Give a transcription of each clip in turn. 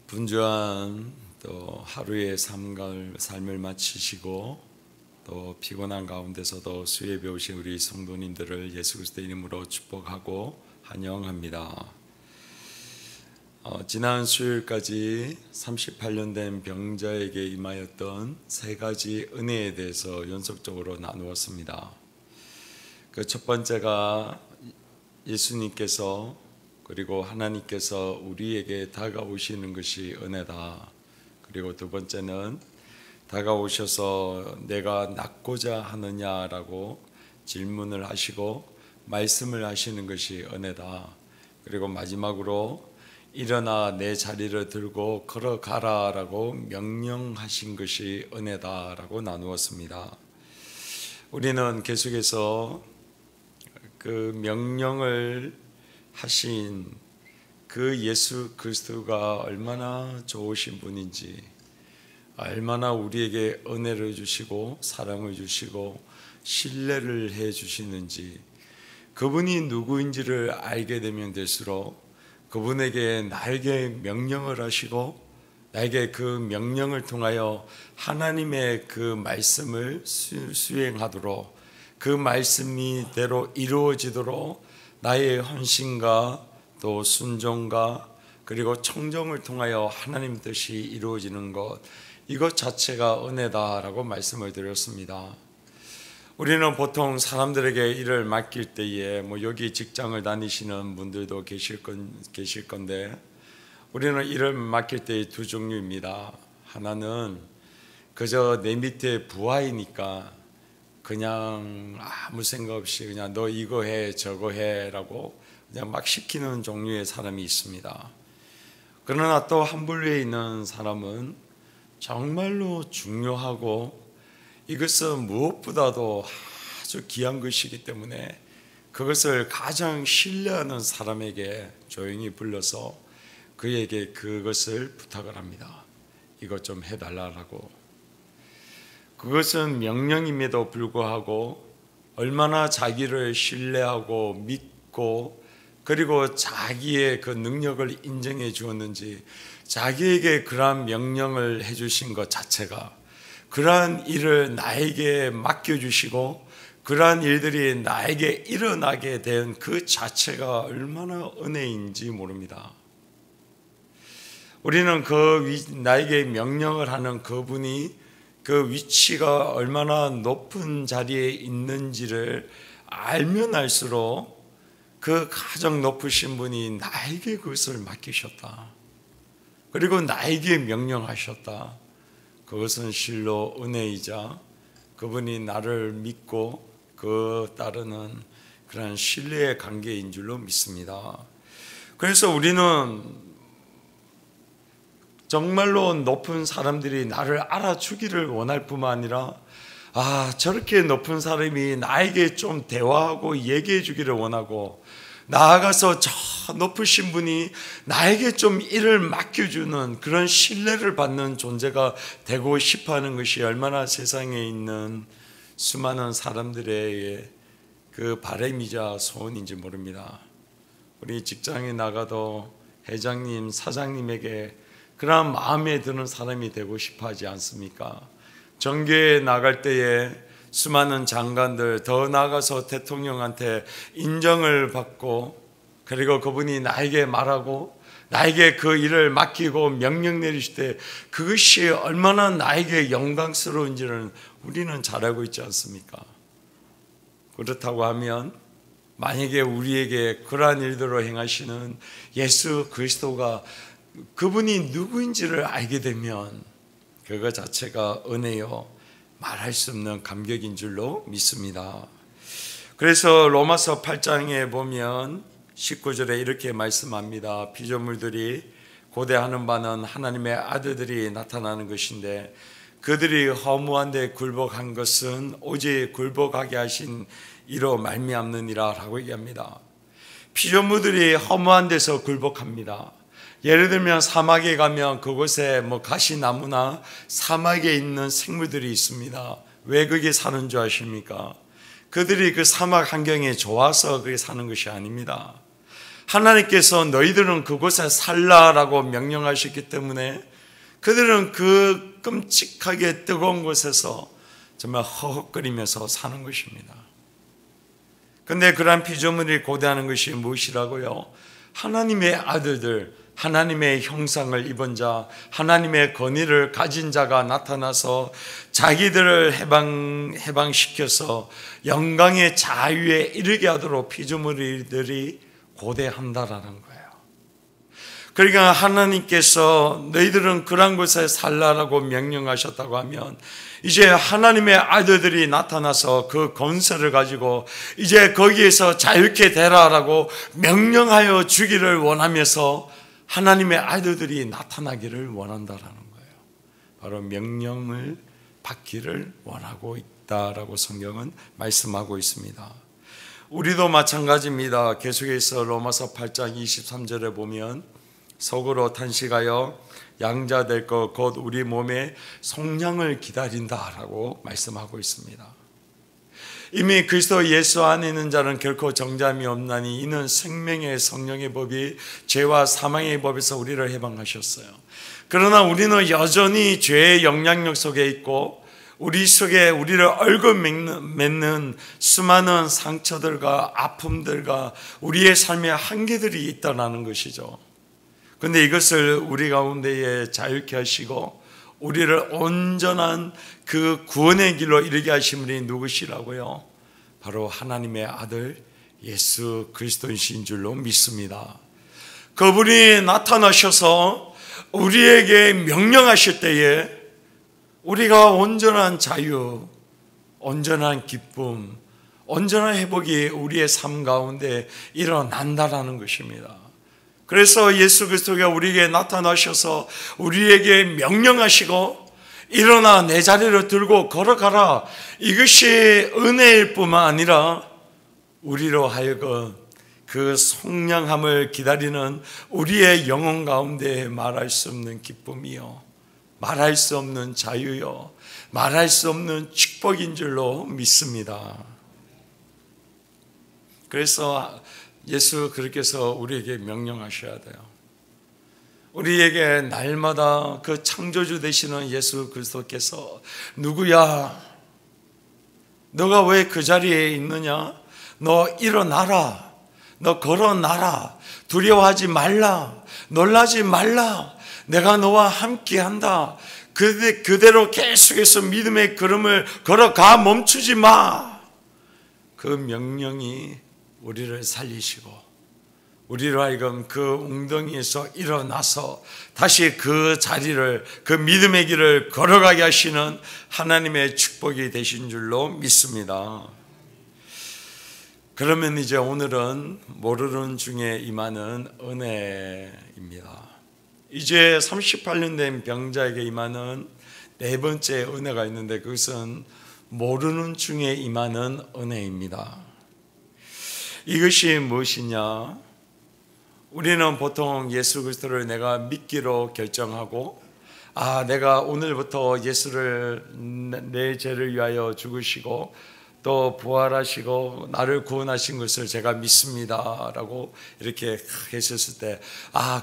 분주한 또 하루의 삶을 마치시고 또 피곤한 가운데서도 수요예배 오신 우리 성도님들을 예수 그리스도의 이름으로 축복하고 환영합니다. 지난 수요일까지 38년 된 병자에게 임하였던 세 가지 은혜에 대해서 연속적으로 나누었습니다. 그 첫 번째가 예수님께서 그리고 하나님께서 우리에게 다가오시는 것이 은혜다. 그리고 두 번째는 다가오셔서 내가 낫고자 하느냐라고 질문을 하시고 말씀을 하시는 것이 은혜다. 그리고 마지막으로 일어나 내 자리를 들고 걸어가라라고 명령하신 것이 은혜다라고 나누었습니다. 우리는 계속해서 그 명령을 하신 그 예수 그리스도가 얼마나 좋으신 분인지, 얼마나 우리에게 은혜를 주시고 사랑을 주시고 신뢰를 해 주시는지, 그분이 누구인지를 알게 되면 될수록 그분에게 나에게 명령을 하시고 나에게 그 명령을 통하여 하나님의 그 말씀을 수행하도록, 그 말씀이대로 이루어지도록 나의 헌신과 또 순종과 그리고 청정을 통하여 하나님 뜻이 이루어지는 것, 이것 자체가 은혜다라고 말씀을 드렸습니다. 우리는 보통 사람들에게 일을 맡길 때에 여기 직장을 다니시는 분들도 계실 건데, 우리는 일을 맡길 때의 두 종류입니다. 하나는 그저 내 밑에 부하이니까 그냥 아무 생각 없이 그냥 너 이거 해 저거 해라고 그냥 막 시키는 종류의 사람이 있습니다. 그러나 또 한 분류에 있는 사람은 정말로 중요하고 이것은 무엇보다도 아주 귀한 것이기 때문에 그것을 가장 신뢰하는 사람에게 조용히 불러서 그에게 그것을 부탁을 합니다. 이것 좀 해달라고. 그것은 명령임에도 불구하고 얼마나 자기를 신뢰하고 믿고 그리고 자기의 그 능력을 인정해 주었는지, 자기에게 그러한 명령을 해 주신 것 자체가, 그러한 일을 나에게 맡겨주시고 그러한 일들이 나에게 일어나게 된 그 자체가 얼마나 은혜인지 모릅니다. 우리는 나에게 명령을 하는 그분이 그 위치가 얼마나 높은 자리에 있는지를 알면 알수록 그 가장 높으신 분이 나에게 그것을 맡기셨다. 그리고 나에게 명령하셨다. 그것은 실로 은혜이자 그분이 나를 믿고 그 따르는 그런 신뢰의 관계인 줄로 믿습니다. 그래서 우리는 정말로 높은 사람들이 나를 알아주기를 원할 뿐만 아니라, 저렇게 높은 사람이 나에게 좀 대화하고 얘기해 주기를 원하고, 나아가서 저 높으신 분이 나에게 좀 일을 맡겨주는 그런 신뢰를 받는 존재가 되고 싶어하는 것이 얼마나 세상에 있는 수많은 사람들의 그 바람이자 소원인지 모릅니다. 우리 직장에 나가도 회장님, 사장님에게 그런 마음에 드는 사람이 되고 싶어 하지 않습니까? 정교회에 나갈 때에 수많은 장관들, 더 나아가서 대통령한테 인정을 받고, 그리고 그분이 나에게 말하고 나에게 그 일을 맡기고 명령 내리실 때 그것이 얼마나 나에게 영광스러운지를 우리는 잘 알고 있지 않습니까? 그렇다고 하면 만약에 우리에게 그러한 일들을 행하시는 예수 그리스도가 그분이 누구인지를 알게 되면 그것 자체가 은혜요, 말할 수 없는 감격인 줄로 믿습니다. 그래서 로마서 8장에 보면 19절에 이렇게 말씀합니다. 피조물들이 고대하는 바는 하나님의 아들들이 나타나는 것인데 그들이 허무한 데 굴복한 것은 오직 굴복하게 하신 이로 말미암느니라 라고 얘기합니다. 피조물들이 허무한 데서 굴복합니다. 예를 들면 사막에 가면 그곳에 가시나무나 사막에 있는 생물들이 있습니다. 왜 거기 사는 줄 아십니까? 그들이 그 사막 환경에 좋아서 거기 사는 것이 아닙니다. 하나님께서 너희들은 그곳에 살라라고 명령하셨기 때문에 그들은 그 끔찍하게 뜨거운 곳에서 정말 허헉거리면서 사는 것입니다. 그런데 그러한 피조물이 고대하는 것이 무엇이라고요? 하나님의 아들들, 하나님의 형상을 입은 자, 하나님의 권위를 가진 자가 나타나서 자기들을 해방시켜서 영광의 자유에 이르게 하도록 피조물들이 고대한다라는 거예요. 그러니까 하나님께서 너희들은 그런 곳에 살라라고 명령하셨다고 하면 이제 하나님의 아들들이 나타나서 그 권세를 가지고 이제 거기에서 자유케 되라라고 명령하여 주기를 원하면서 하나님의 아들들이 나타나기를 원한다라는 거예요. 바로 명령을 받기를 원하고 있다라고 성경은 말씀하고 있습니다. 우리도 마찬가지입니다. 계속해서 로마서 8장 23절에 보면 속으로 탄식하여 양자 될 것 곧 우리 몸의 속량을 기다린다라고 말씀하고 있습니다. 이미 그리스도 예수 안에 있는 자는 결코 정죄함이 없나니 이는 생명의 성령의 법이 죄와 사망의 법에서 우리를 해방하셨어요. 그러나 우리는 여전히 죄의 영향력 속에 있고 우리 속에 우리를 얽어맺는 수많은 상처들과 아픔들과 우리의 삶의 한계들이 있다는 것이죠. 그런데 이것을 우리 가운데에 자유케 하시고 우리를 온전한 그 구원의 길로 이르게 하신 분이 누구시라고요? 바로 하나님의 아들 예수 그리스도이신 줄로 믿습니다. 그분이 나타나셔서 우리에게 명령하실 때에 우리가 온전한 자유, 온전한 기쁨, 온전한 회복이 우리의 삶 가운데 일어난다라는 것입니다. 그래서 예수 그리스도가 우리에게 나타나셔서 우리에게 명령하시고 일어나 내 자리를 들고 걸어가라. 이것이 은혜일 뿐만 아니라 우리로 하여금 그 속량함을 기다리는 우리의 영혼 가운데 말할 수 없는 기쁨이요, 말할 수 없는 자유요, 말할 수 없는 축복인 줄로 믿습니다. 그래서 예수 그렇게 해서 우리에게 명령하셔야 돼요. 우리에게 날마다 그 창조주 되시는 예수 그리스도께서 누구야? 너가 왜 그 자리에 있느냐? 너 일어나라. 너 걸어나라. 두려워하지 말라. 놀라지 말라. 내가 너와 함께한다. 그대로 계속해서 믿음의 걸음을 걸어가. 멈추지 마. 그 명령이 우리를 살리시고 우리로 하여금 그 웅덩이에서 일어나서 다시 그 자리를, 그 믿음의 길을 걸어가게 하시는 하나님의 축복이 되신 줄로 믿습니다. 그러면 이제 오늘은 모르는 중에 임하는 은혜입니다. 이제 38년 된 병자에게 임하는 네 번째 은혜가 있는데 그것은 모르는 중에 임하는 은혜입니다. 이것이 무엇이냐? 우리는 보통 예수 그리스도를 내가 믿기로 결정하고 내가 오늘부터 예수를 내 죄를 위하여 죽으시고 또 부활하시고 나를 구원하신 것을 제가 믿습니다 라고 이렇게 했었을 때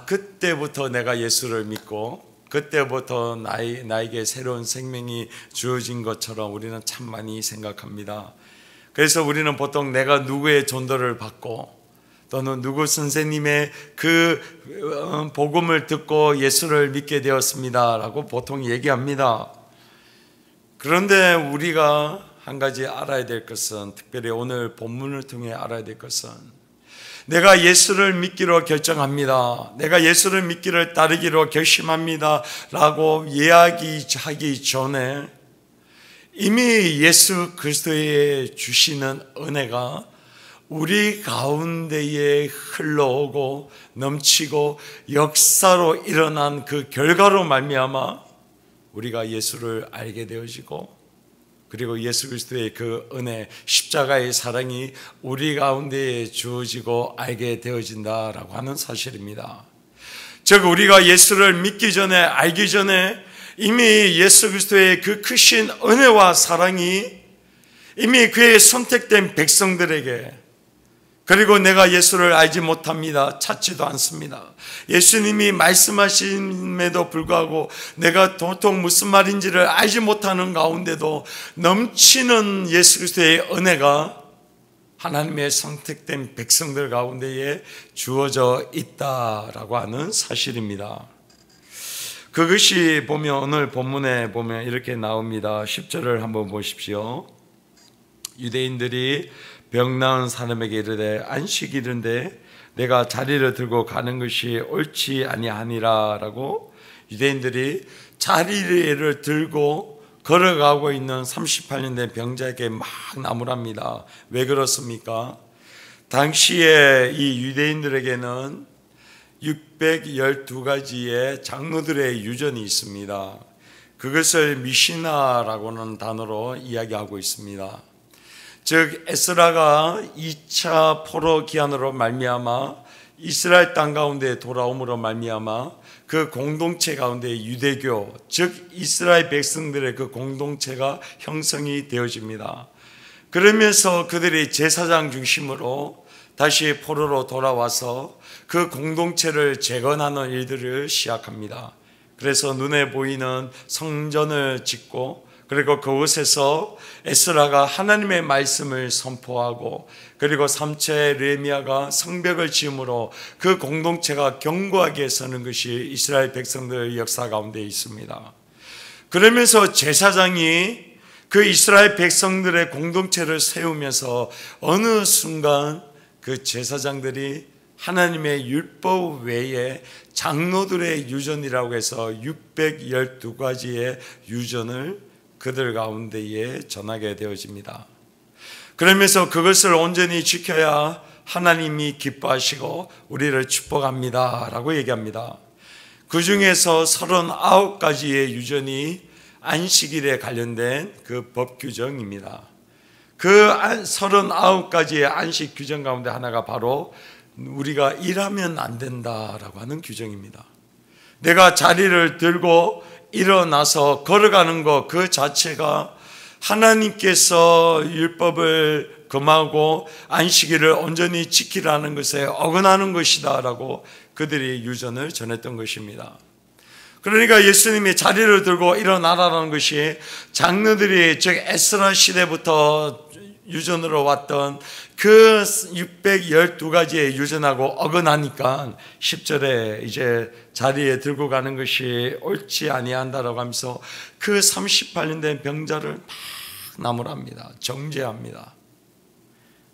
그때부터 내가 예수를 믿고 그때부터 나에게 새로운 생명이 주어진 것처럼 우리는 참 많이 생각합니다. 그래서 우리는 보통 내가 누구의 전도를 받고 또는 누구 선생님의 그 복음을 듣고 예수를 믿게 되었습니다 라고 보통 얘기합니다. 그런데 우리가 한 가지 알아야 될 것은, 특별히 오늘 본문을 통해 알아야 될 것은, 내가 예수를 믿기로 결정합니다, 내가 예수를 믿기를 따르기로 결심합니다 라고 이야기하기 전에 이미 예수 그리스도의 주시는 은혜가 우리 가운데에 흘러오고 넘치고 역사로 일어난 그 결과로 말미암아 우리가 예수를 알게 되어지고, 그리고 예수 그리스도의 그 은혜, 십자가의 사랑이 우리 가운데에 주어지고 알게 되어진다라고 하는 사실입니다. 즉 우리가 예수를 믿기 전에, 알기 전에 이미 예수 그리스도의 그 크신 은혜와 사랑이 이미 그의 선택된 백성들에게, 그리고 내가 예수를 알지 못합니다. 찾지도 않습니다. 예수님이 말씀하심에도 불구하고 내가 도통 무슨 말인지를 알지 못하는 가운데도 넘치는 예수 그리스도의 은혜가 하나님의 선택된 백성들 가운데에 주어져 있다라고 하는 사실입니다. 그것이 보면 오늘 본문에 보면 이렇게 나옵니다. 10절을 한번 보십시오. 유대인들이 병 나은 사람에게 이르되 안식일인데 내가 자리를 들고 가는 것이 옳지 아니하니라 라고 유대인들이 자리를 들고 걸어가고 있는 38년 된 병자에게 막 나무랍니다. 왜 그렇습니까? 당시에 이 유대인들에게는 612가지의 장로들의 유전이 있습니다. 그것을 미시나라고는 단어로 이야기하고 있습니다. 즉 에스라가 2차 포로 기한으로 말미암아 이스라엘 땅 가운데 돌아옴으로 말미암아 그 공동체 가운데 유대교, 즉 이스라엘 백성들의 그 공동체가 형성이 되어집니다. 그러면서 그들이 제사장 중심으로 다시 포로로 돌아와서 그 공동체를 재건하는 일들을 시작합니다. 그래서 눈에 보이는 성전을 짓고 그리고 그곳에서 에스라가 하나님의 말씀을 선포하고 그리고 3체 느헤미야가 성벽을 지음으로 그 공동체가 견고하게 서는 것이 이스라엘 백성들의 역사 가운데 있습니다. 그러면서 제사장이 그 이스라엘 백성들의 공동체를 세우면서 어느 순간 그 제사장들이 하나님의 율법 외에 장로들의 유전이라고 해서 612가지의 유전을 그들 가운데에 전하게 되어집니다. 그러면서 그것을 온전히 지켜야 하나님이 기뻐하시고 우리를 축복합니다 라고 얘기합니다. 그 중에서 39가지의 유전이 안식일에 관련된 그 법 규정입니다. 그 39가지의 안식 규정 가운데 하나가 바로 우리가 일하면 안 된다라고 하는 규정입니다. 내가 자리를 들고 일어나서 걸어가는 것 그 자체가 하나님께서 율법을 금하고 안식일을 온전히 지키라는 것에 어긋나는 것이다 라고 그들이 유전을 전했던 것입니다. 그러니까 예수님이 자리를 들고 일어나라는 것이 장로들이 즉 에스라 시대부터 유전으로 왔던 그 612가지의 유전하고 어긋나니까 10절에 이제 자리에 들고 가는 것이 옳지 아니한다라고 하면서 그 38년 된 병자를 막 나무랍니다. 정죄합니다.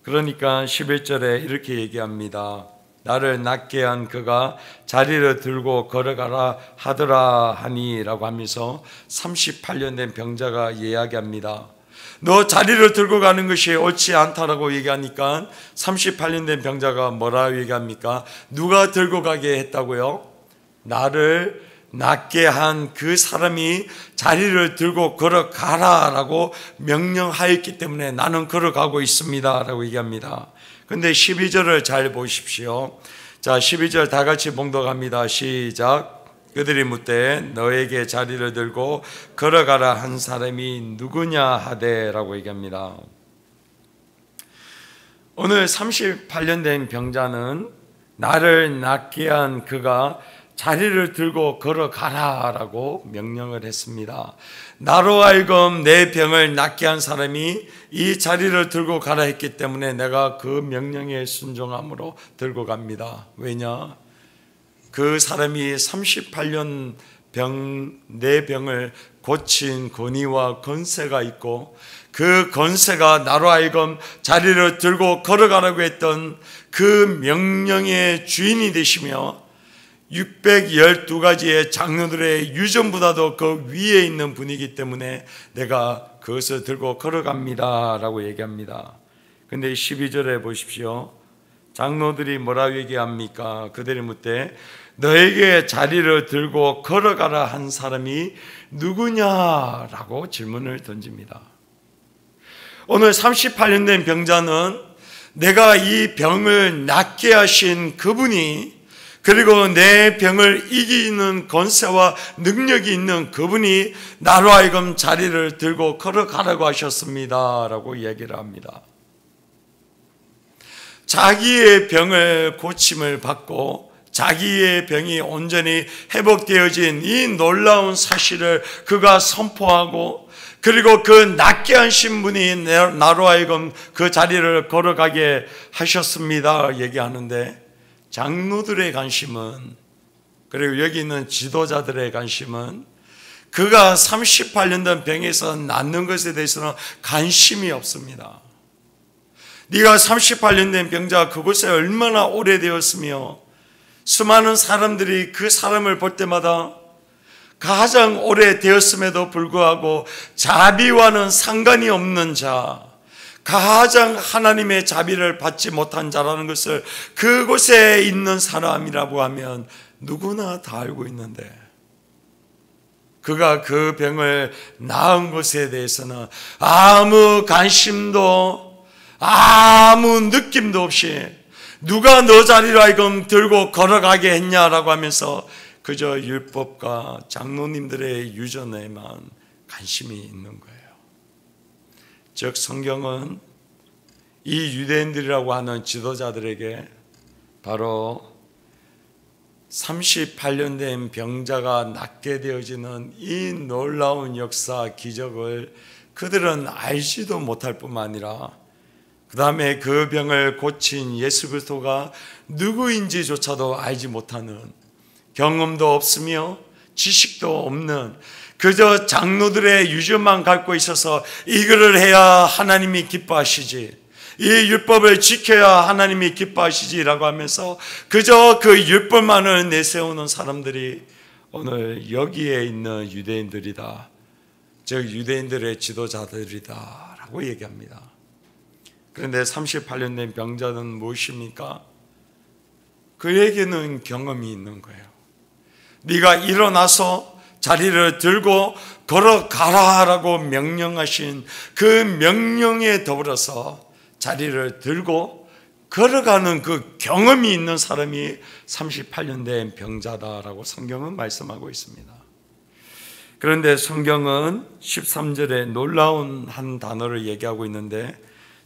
그러니까 11절에 이렇게 얘기합니다. 나를 낫게 한 그가 자리를 들고 걸어가라 하더라 하니라고 하면서 38년 된 병자가 이야기합니다. 너 자리를 들고 가는 것이 옳지 않다라고 얘기하니까 38년 된 병자가 뭐라고 얘기합니까? 누가 들고 가게 했다고요? 나를 낫게 한 그 사람이 자리를 들고 걸어가라라고 명령하였기 때문에 나는 걸어가고 있습니다 라고 얘기합니다. 근데 12절을 잘 보십시오. 자, 12절 다 같이 봉독합니다. 시작. 그들이 묻되 너에게 자리를 들고 걸어가라 한 사람이 누구냐 하되라고 얘기합니다. 오늘 38년 된 병자는 나를 낫게 한 그가 자리를 들고 걸어가라라고 명령을 했습니다. 나로 하여금 내 병을 낫게 한 사람이 이 자리를 들고 가라 했기 때문에 내가 그 명령에 순종함으로 들고 갑니다. 왜냐? 그 사람이 38년 내 병을 고친 권위와 권세가 있고 그 권세가 나로 하여금 자리를 들고 걸어가라고 했던 그 명령의 주인이 되시며 612가지의 장로들의 유전보다도 그 위에 있는 분이기 때문에 내가 그것을 들고 걸어갑니다 라고 얘기합니다. 근데 12절에 보십시오. 장로들이 뭐라고 얘기합니까? 그들이 묻되 너에게 자리를 들고 걸어가라 한 사람이 누구냐라고 질문을 던집니다. 오늘 38년 된 병자는 내가 이 병을 낫게 하신 그분이 그리고 내 병을 이기는 권세와 능력이 있는 그분이 나로 하여금 자리를 들고 걸어가라고 하셨습니다 라고 얘기를 합니다. 자기의 병을 고침을 받고 자기의 병이 온전히 회복되어진 이 놀라운 사실을 그가 선포하고, 그리고 그 낫게 하신 분이 나로 하여금 그 자리를 걸어가게 하셨습니다 얘기하는데, 장로들의 관심은, 그리고 여기 있는 지도자들의 관심은 그가 38년 된 병에서 낫는 것에 대해서는 관심이 없습니다. 네가 38년 된 병자가 그곳에 얼마나 오래되었으며 수많은 사람들이 그 사람을 볼 때마다 가장 오래되었음에도 불구하고 자비와는 상관이 없는 자, 가장 하나님의 자비를 받지 못한 자라는 것을 그곳에 있는 사람이라고 하면 누구나 다 알고 있는데, 그가 그 병을 나은 것에 대해서는 아무 관심도 아무 느낌도 없이 누가 너 자리로 하여금 들고 걸어가게 했냐라고 하면서 그저 율법과 장로님들의 유전에만 관심이 있는 거예요. 즉 성경은 이 유대인들이라고 하는 지도자들에게 바로 38년 된 병자가 낫게 되어지는 이 놀라운 역사 기적을 그들은 알지도 못할 뿐만 아니라 그 다음에 그 병을 고친 예수 그리스도가 누구인지조차도 알지 못하는, 경험도 없으며 지식도 없는, 그저 장로들의 유전만 갖고 있어서 이거를 해야 하나님이 기뻐하시지, 이 율법을 지켜야 하나님이 기뻐하시지라고 하면서 그저 그 율법만을 내세우는 사람들이 오늘 여기에 있는 유대인들이다, 즉 유대인들의 지도자들이다 라고 얘기합니다. 그런데 38년 된 병자는 무엇입니까? 그에게는 경험이 있는 거예요. 네가 일어나서 자리를 들고 걸어가라라고 명령하신 그 명령에 더불어서 자리를 들고 걸어가는 그 경험이 있는 사람이 38년 된 병자다라고 성경은 말씀하고 있습니다. 그런데 성경은 13절에 놀라운 한 단어를 얘기하고 있는데,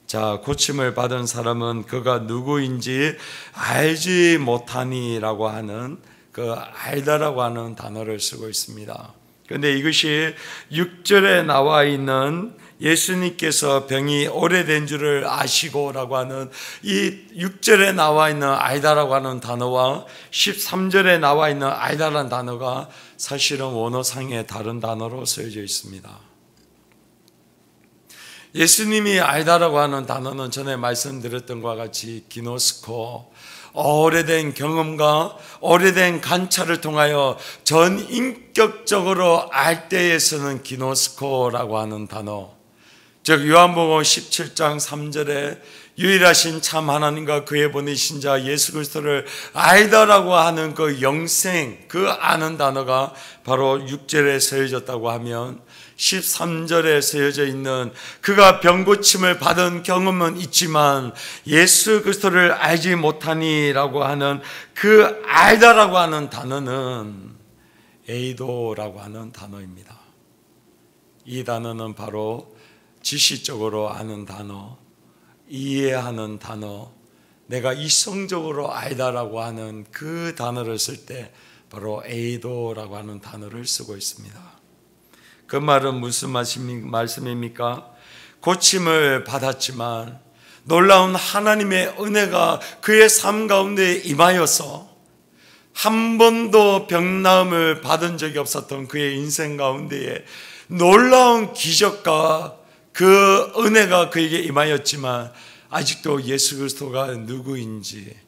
자, 고침을 받은 사람은 그가 누구인지 알지 못하니라고 하는 그 알다라고 하는 단어를 쓰고 있습니다. 그런데 이것이 6절에 나와 있는 예수님께서 병이 오래된 줄을 아시고라고 하는 이 6절에 나와 있는 알다라고 하는 단어와 13절에 나와 있는 알다라는 단어가 사실은 원어상의 다른 단어로 쓰여져 있습니다. 예수님이 알다라고 하는 단어는 전에 말씀드렸던 것과 같이 기노스코, 오래된 경험과 오래된 관찰을 통하여 전인격적으로 알 때에 쓰는 기노스코라고 하는 단어, 즉 요한복음 17장 3절에 유일하신 참 하나님과 그의 보내신 자 예수 그리스도를 알다라고 하는 그 영생, 그 아는 단어가 바로 6절에 쓰여졌다고 하면 13절에 쓰여져 있는 그가 병고침을 받은 경험은 있지만 예수 그리스도를 알지 못하니라고 하는 그 알다라고 하는 단어는 에이도라고 하는 단어입니다. 이 단어는 바로 지식적으로 아는 단어, 이해하는 단어, 내가 이성적으로 알다라고 하는 그 단어를 쓸 때 바로 에이도라고 하는 단어를 쓰고 있습니다. 그 말은 무슨 말씀입니까? 고침을 받았지만 놀라운 하나님의 은혜가 그의 삶 가운데 임하여서 한 번도 병나음을 받은 적이 없었던 그의 인생 가운데에 놀라운 기적과 그 은혜가 그에게 임하였지만 아직도 예수 그리스도가 누구인지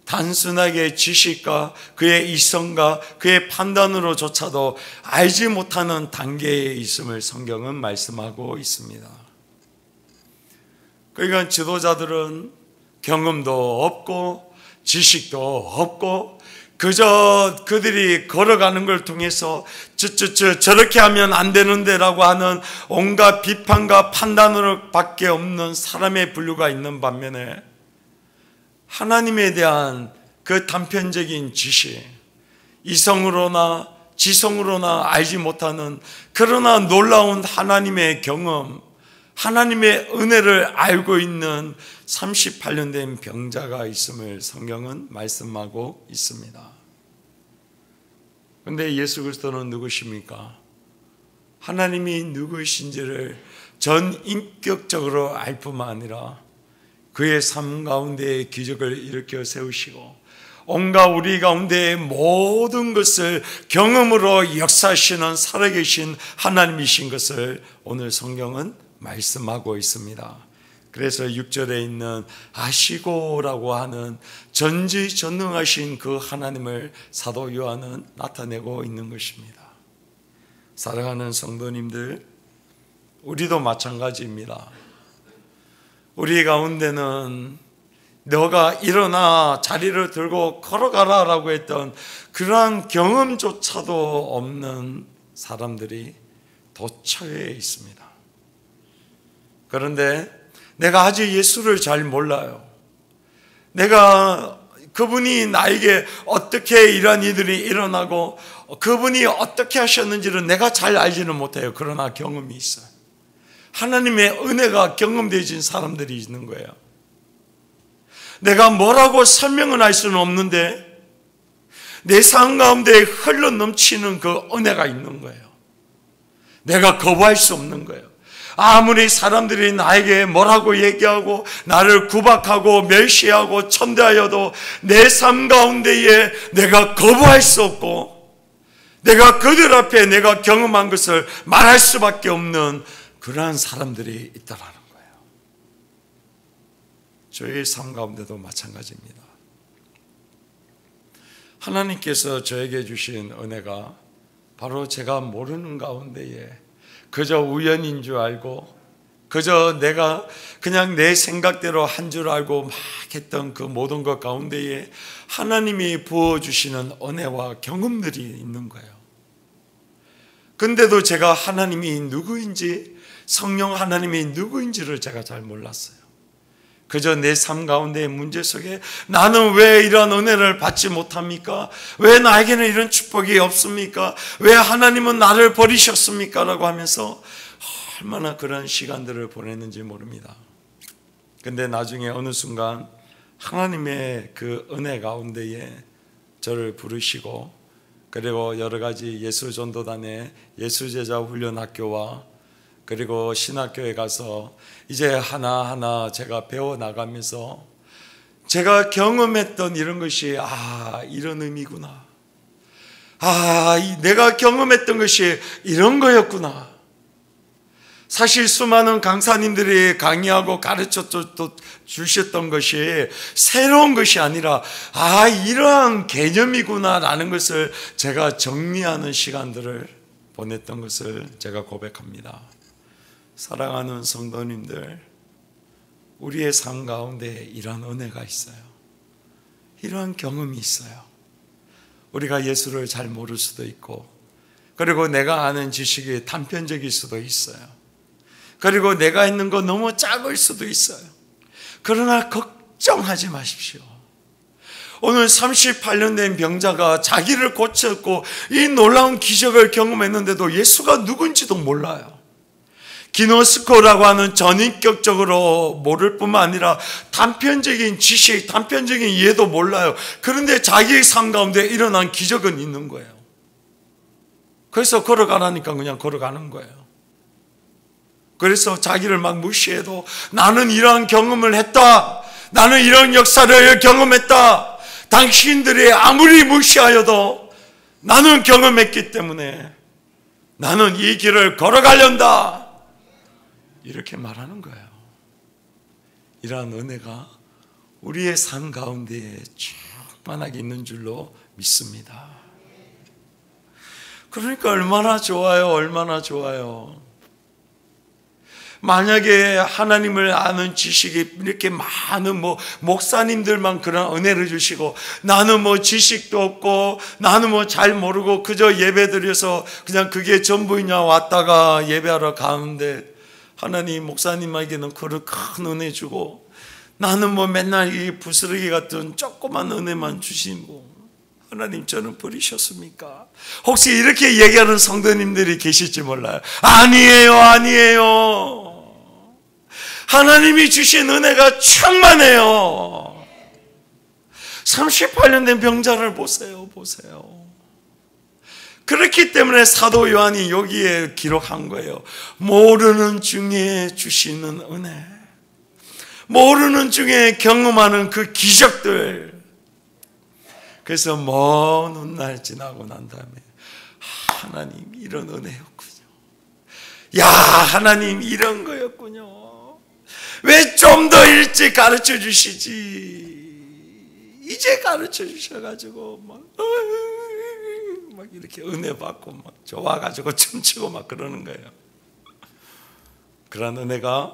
단순하게 지식과 그의 이성과 그의 판단으로조차도 알지 못하는 단계에 있음을 성경은 말씀하고 있습니다. 그러니까 지도자들은 경험도 없고 지식도 없고 그저 그들이 걸어가는 걸 통해서 저렇게 하면 안 되는데 라고 하는 온갖 비판과 판단으로 밖에 없는 사람의 분류가 있는 반면에 하나님에 대한 그 단편적인 지식, 이성으로나 지성으로나 알지 못하는 그러나 놀라운 하나님의 경험, 하나님의 은혜를 알고 있는 38년 된 병자가 있음을 성경은 말씀하고 있습니다. 그런데 예수 그리스도는 누구십니까? 하나님이 누구이신지를 전인격적으로 알 뿐만 아니라 그의 삶 가운데 기적을 일으켜 세우시고 온갖 우리 가운데의 모든 것을 경험으로 역사하시는 살아계신 하나님이신 것을 오늘 성경은 말씀하고 있습니다. 그래서 6절에 있는 아시고라고 하는 전지전능하신 그 하나님을 사도 요한은 나타내고 있는 것입니다. 사랑하는 성도님들, 우리도 마찬가지입니다. 우리 가운데는 너가 일어나 자리를 들고 걸어가라 라고 했던 그러한 경험조차도 없는 사람들이 도처에 있습니다. 그런데 내가 아직 예수를 잘 몰라요. 내가 그분이 나에게 어떻게 이런 일들이 일어나고 그분이 어떻게 하셨는지를 내가 잘 알지는 못해요. 그러나 경험이 있어요. 하나님의 은혜가 경험되어진 사람들이 있는 거예요. 내가 뭐라고 설명을 할 수는 없는데 내 삶 가운데 흘러 넘치는 그 은혜가 있는 거예요. 내가 거부할 수 없는 거예요. 아무리 사람들이 나에게 뭐라고 얘기하고 나를 구박하고 멸시하고 천대하여도 내 삶 가운데에 내가 거부할 수 없고 내가 그들 앞에 내가 경험한 것을 말할 수밖에 없는 그러한 사람들이 있다라는 거예요. 저의 삶 가운데도 마찬가지입니다. 하나님께서 저에게 주신 은혜가 바로 제가 모르는 가운데에 그저 우연인 줄 알고 그저 내가 그냥 내 생각대로 한 줄 알고 막 했던 그 모든 것 가운데에 하나님이 부어주시는 은혜와 경험들이 있는 거예요. 근데도 제가 하나님이 누구인지 성령 하나님이 누구인지를 제가 잘 몰랐어요. 그저 내 삶 가운데의 문제 속에 나는 왜 이런 은혜를 받지 못합니까? 왜 나에게는 이런 축복이 없습니까? 왜 하나님은 나를 버리셨습니까? 라고 하면서 얼마나 그런 시간들을 보냈는지 모릅니다. 근데 나중에 어느 순간 하나님의 그 은혜 가운데에 저를 부르시고 그리고 여러 가지 예수전도단의 예수제자 훈련학교와 그리고 신학교에 가서 이제 하나하나 제가 배워나가면서 제가 경험했던 이런 것이 이런 의미구나. 내가 경험했던 것이 이런 거였구나. 사실 수많은 강사님들이 강의하고 가르쳐 주셨던 것이 새로운 것이 아니라 이러한 개념이구나 라는 것을 제가 정리하는 시간들을 보냈던 것을 제가 고백합니다. 사랑하는 성도님들, 우리의 삶 가운데 이러한 은혜가 있어요. 이러한 경험이 있어요. 우리가 예수를 잘 모를 수도 있고 그리고 내가 아는 지식이 단편적일 수도 있어요. 그리고 내가 있는 거 너무 작을 수도 있어요. 그러나 걱정하지 마십시오. 오늘 38년 된 병자가 자기를 고쳤고 이 놀라운 기적을 경험했는데도 예수가 누군지도 몰라요. 기노스코라고 하는 전인격적으로 모를 뿐만 아니라 단편적인 지식, 단편적인 이해도 몰라요. 그런데 자기의 삶 가운데 일어난 기적은 있는 거예요. 그래서 걸어가라니까 그냥 걸어가는 거예요. 그래서 자기를 막 무시해도 나는 이러한 경험을 했다. 나는 이런 역사를 경험했다. 당신들이 아무리 무시하여도 나는 경험했기 때문에 나는 이 길을 걸어가련다. 이렇게 말하는 거예요. 이러한 은혜가 우리의 삶 가운데에 충만하게 있는 줄로 믿습니다. 그러니까 얼마나 좋아요. 얼마나 좋아요. 만약에 하나님을 아는 지식이 이렇게 많은 목사님들만 그런 은혜를 주시고 나는 지식도 없고 나는 잘 모르고 그저 예배 드려서 그냥 그게 전부이냐 왔다가 예배하러 가는데 하나님 목사님에게는 그런 큰 은혜 주고 나는 맨날 이 부스러기 같은 조그만 은혜만 주시고 하나님 저는 버리셨습니까? 혹시 이렇게 얘기하는 성도님들이 계실지 몰라요. 아니에요. 하나님이 주신 은혜가 충만해요. 38년 된 병자를 보세요. 그렇기 때문에 사도 요한이 여기에 기록한 거예요. 모르는 중에 주시는 은혜, 모르는 중에 경험하는 그 기적들. 그래서 먼 훗날 지나고 난 다음에 하나님 이런 은혜였군요. 야, 하나님 이런 거였군요. 왜 좀 더 일찍 가르쳐 주시지? 이제 가르쳐 주셔가지고 막 이렇게 은혜 받고 막 좋아가지고 춤추고 막 그러는 거예요. 그런 은혜가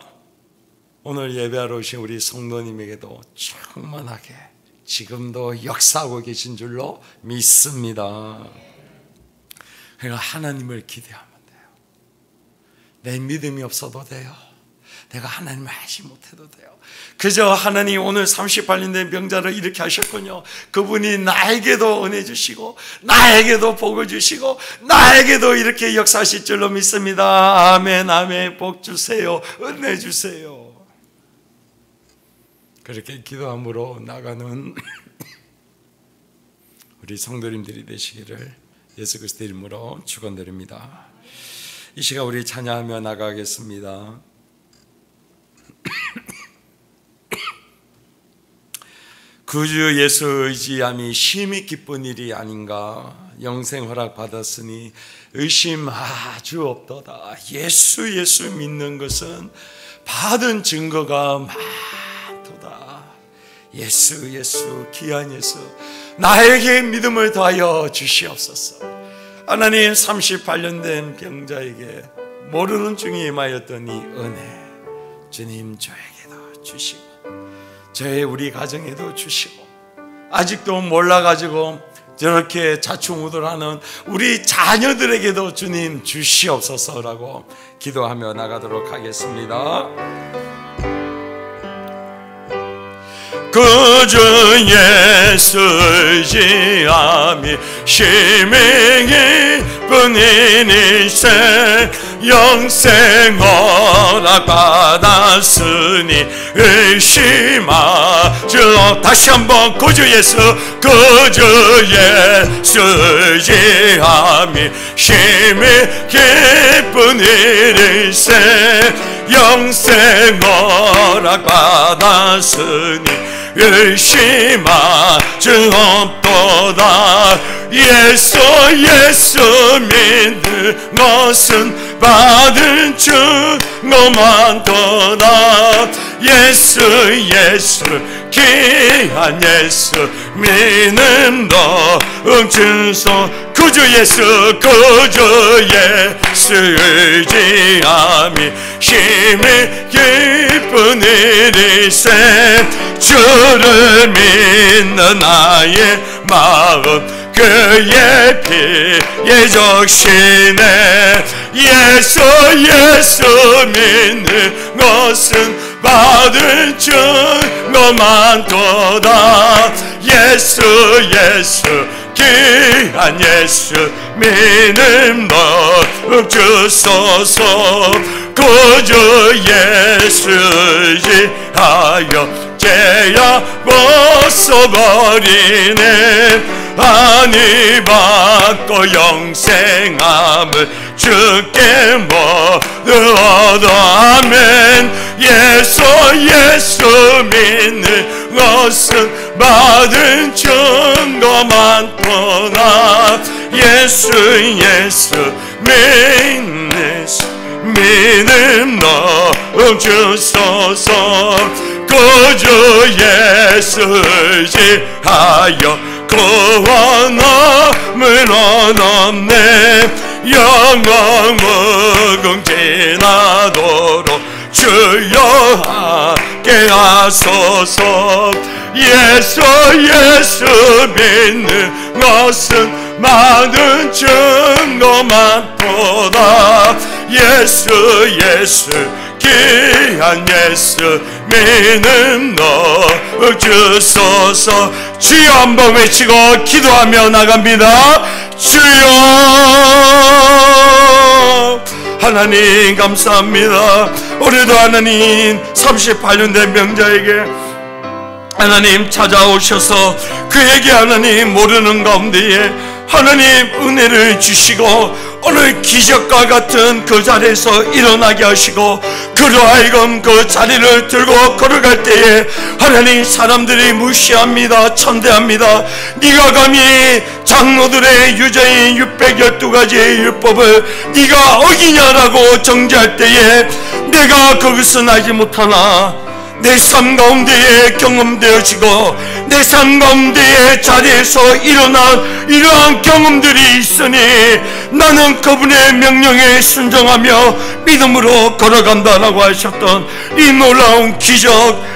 오늘 예배하러 오신 우리 성도님에게도 충만하게 지금도 역사하고 계신 줄로 믿습니다. 그러니까 하나님을 기대하면 돼요. 내 믿음이 없어도 돼요. 내가 하나님을 알지 못해도 돼요. 그저 하나님 오늘 38년 된 병자를 이렇게 하셨군요. 그분이 나에게도 은혜 주시고 나에게도 복을 주시고 나에게도 이렇게 역사하실 줄로 믿습니다. 아멘, 아멘. 복 주세요. 은혜 주세요. 그렇게 기도함으로 나가는 우리 성도님들이 되시기를 예수 그리스도 이름으로 축원드립니다. 이 시간 우리 찬양하며 나가겠습니다. 구주 예수 의지함이 심히 기쁜 일이 아닌가. 영생 허락 받았으니 의심 아주 없도다. 예수 믿는 것은 받은 증거가 많도다. 예수 귀한 예수, 나에게 믿음을 더하여 주시옵소서. 하나님, 38년 된 병자에게 모르는 중에 임하였더니 은혜 주님 저에게도 주시고 저의 우리 가정에도 주시고 아직도 몰라가지고 저렇게 자충우돌하는 우리 자녀들에게도 주님 주시옵소서라고 기도하며 나가도록 하겠습니다. 구주 예수 의지함이 심히 기쁜 일일세 영생 허락 받았으니 의심하죠. 다시 한번 구주 예수 의지함이 심히 기쁜 일일세 영생 허락 받았으니 의심하지 없도다. 예수 믿는 것은 받은 증거만 도다. 예수 귀한 예수 믿음도 주소. 구주 예수 의지함이 심히 기쁜 일일세 주를 믿는 나의 마음 그의 피에 적시네. 예수 믿는 것은 받은 증거만 도다. 예수 귀한 예수 믿음도 주소서. 구주 예수 의지하여 죄야 벗어버리네. 아니 받고 영생함을 주께 모두 얻어. 아멘. 예수 믿는 것은 받은 증거만 도나. 예수 믿음도 주소서. 구주 예수 의지하여 구원함을 얻었네. 영원 무궁지나도록 주여 함께 하소서. 예수 믿는 것은 받은 증거만 보다. 예수 귀한 예수 믿음도 주소서. 주여 한번 외치고 기도하며 나갑니다. 주여 하나님 감사합니다. 올해도 하나님 38년 된 명자에게 하나님 찾아오셔서 그에게 하나님 모르는 가운데에 하나님 은혜를 주시고 오늘 기적과 같은 그 자리에서 일어나게 하시고 그로 하여금 그 자리를 들고 걸어갈 때에 하나님 사람들이 무시합니다. 천대합니다. 네가 감히 장로들의 유죄인 612가지의 율법을 네가 어기냐라고 정죄할 때에 내가 그것은 알지 못하나 내 삶 가운데에 경험되어지고 내 삶 가운데의 자리에서 일어난 이러한 경험들이 있으니 나는 그분의 명령에 순종하며 믿음으로 걸어간다라고 하셨던 이 놀라운 기적,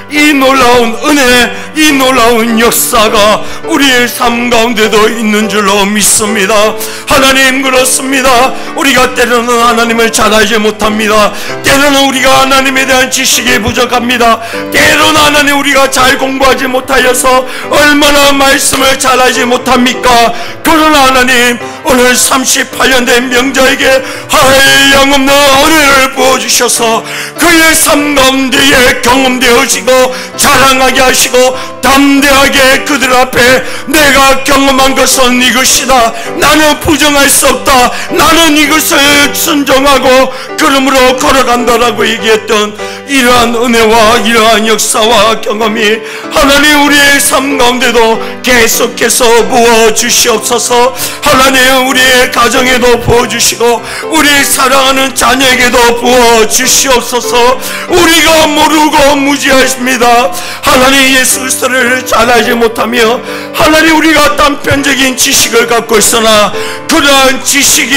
이 놀라운 은혜, 이 놀라운 역사가 우리의 삶 가운데도 있는 줄로 믿습니다. 하나님 그렇습니다. 우리가 때로는 하나님을 잘 알지 못합니다. 때로는 우리가 하나님에 대한 지식이 부족합니다. 때로는 하나님 우리가 잘 공부하지 못하여서 얼마나 말씀을 잘 알지 못합니까? 그러나 하나님 오늘 38년 된 명자에게 한량없는 은혜를 부어주셔서 그의 삶 가운데에 경험되어지고 자랑하게 하시고 담대하게 그들 앞에 내가 경험한 것은 이것이다, 나는 부정할 수 없다, 나는 이것을 순종하고 그러므로 걸어간다라고 얘기했던 이러한 은혜와 이러한 역사와 경험이 하나님 우리의 삶 가운데도 계속해서 부어주시옵소서. 하나님 우리의 가정에도 부어주시고 우리 사랑하는 자녀에게도 부어주시옵소서. 우리가 모르고 무지하십니다. 하나님 예수 그리스도를 잘 알지 못하며 하나님 우리가 단편적인 지식을 갖고 있으나 그러한 지식이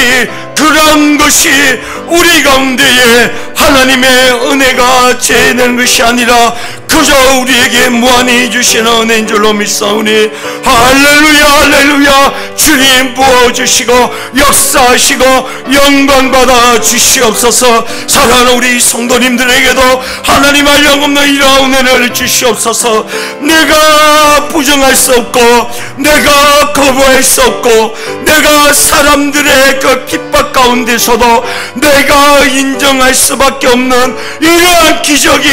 그러한 것이 우리 가운데에 하나님의 은혜가 재는 것이 아니라 그저 우리에게 무한히 주시는 은혜인 줄로 믿사오니 할렐루야 할렐루야. 주님 부어주시고 역사하시고 영광받아 주시옵소서. 사랑하는 우리 성도님들에게도 하나님 한량없는 이러한 은혜를 주시옵소서. 내가 부정할 수 없고 내가 거부할 수 없고 내가 사람들의 그 핍박 가운데서도 내가 인정할 수밖에 없는 이러한 기적이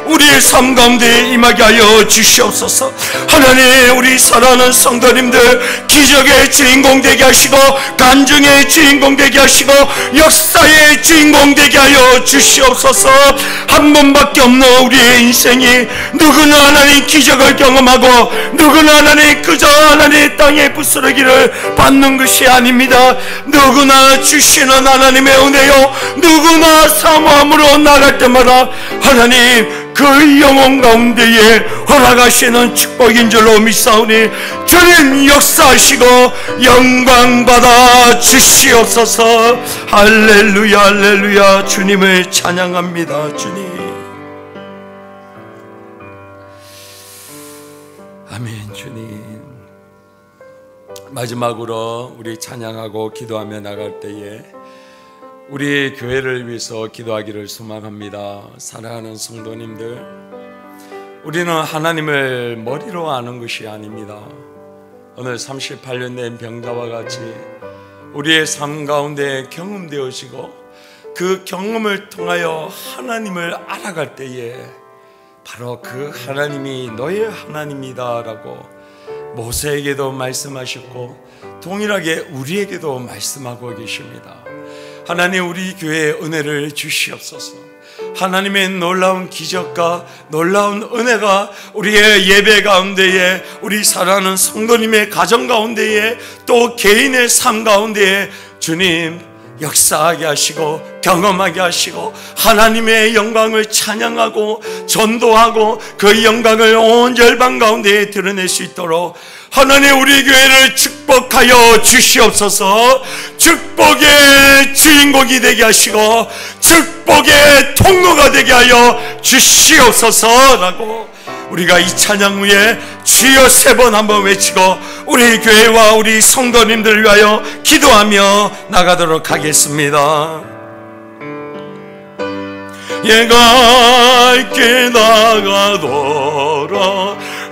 우리의 삶 가운데 임하게 하여 주시옵소서. 하나님 우리 사랑하는 성도님들 기적의 주인공 되게 하시고 간증의 주인공 되게 하시고 역사의 주인공 되게 하여 주시옵소서. 한 번밖에 없는 우리의 인생이 누구나 하나님 기적을 경험하고 누구나 하나님 그저 하나님 땅에 부스러기를 받는 것이 아닙니다. 누구나 주시는 하나님의 은혜요 누구나 사모함으로 나갈 때마다 하나님 그 영혼 가운데에 허락하시는 축복인 줄로 믿사오니 주님 역사하시고 영광받아 주시옵소서. 할렐루야 할렐루야. 주님을 찬양합니다. 주님 아멘. 주님 마지막으로 우리 찬양하고 기도하며 나갈 때에 우리 교회를 위해서 기도하기를 소망합니다. 사랑하는 성도님들, 우리는 하나님을 머리로 아는 것이 아닙니다. 오늘 38년 된 병자와 같이 우리의 삶 가운데 경험되어지고 그 경험을 통하여 하나님을 알아갈 때에 바로 그 하나님이 너의 하나님이다라고 모세에게도 말씀하셨고 동일하게 우리에게도 말씀하고 계십니다. 하나님 우리 교회에 은혜를 주시옵소서. 하나님의 놀라운 기적과 놀라운 은혜가 우리의 예배 가운데에 우리 사랑하는 성도님의 가정 가운데에 또 개인의 삶 가운데에 주님 역사하게 하시고 경험하게 하시고 하나님의 영광을 찬양하고 전도하고 그 영광을 온 열방 가운데에 드러낼 수 있도록 하나님 우리 교회를 축복하여 주시옵소서. 축복의 주인공이 되게 하시고 축복의 통로가 되게 하여 주시옵소서라고 우리가 이 찬양 후에 주여 3번 한번 외치고 우리 교회와 우리 성도님들을 위하여 기도하며 나가도록 하겠습니다. 갈 길 나가도록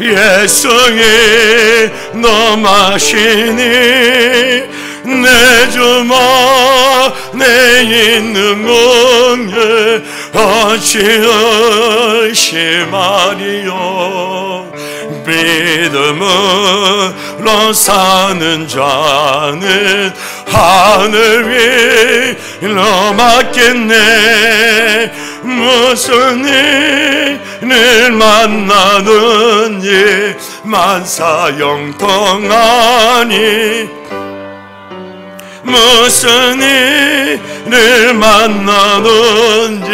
예수의 넘하시니 내 주마 내 있는 응에 어찌 의심하리요. 믿음으로 사는 자는 하늘 위로 맡겠네. 무슨 일을 만나든지 만사형통하니 무슨 일을 만나든지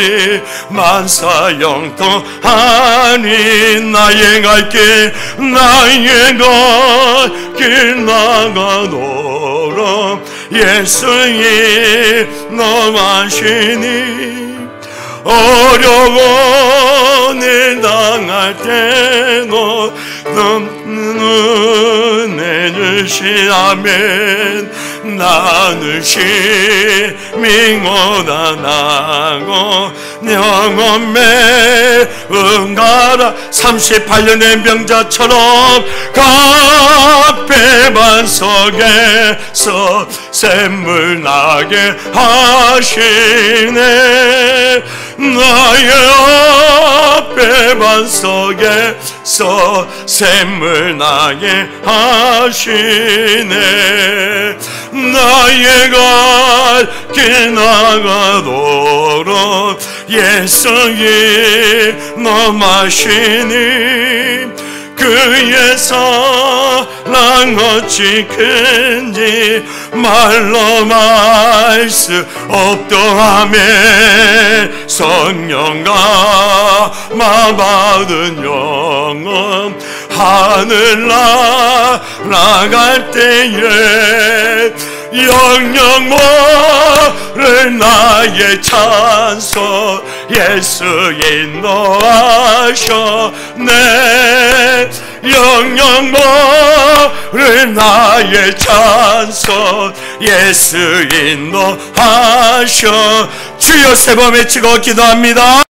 만사형통하니 나의 갈 길 나의 갈 길 나가도록 예수의 너마시니 어려움을 당할 때도 눈에 주시라면 나는 시민보다 나고 영혼에 응가라. 38년의 병자처럼 갑배반 속에서 샘물 나게 하시네. 나의 앞배반 속에서 샘물 나게 하시네. 나의 갈 길 나가도록 예수의 너마시니 그의 사랑 어찌 큰지 말로 말 수 없도하며 성령과 마받은 영혼 하늘 날아갈 때에 영영 모를 나의 찬송 예수 인도하셨네. 영영 모를 나의 찬송 예수 인도하셔. 주여 세 번 외치고 기도합니다.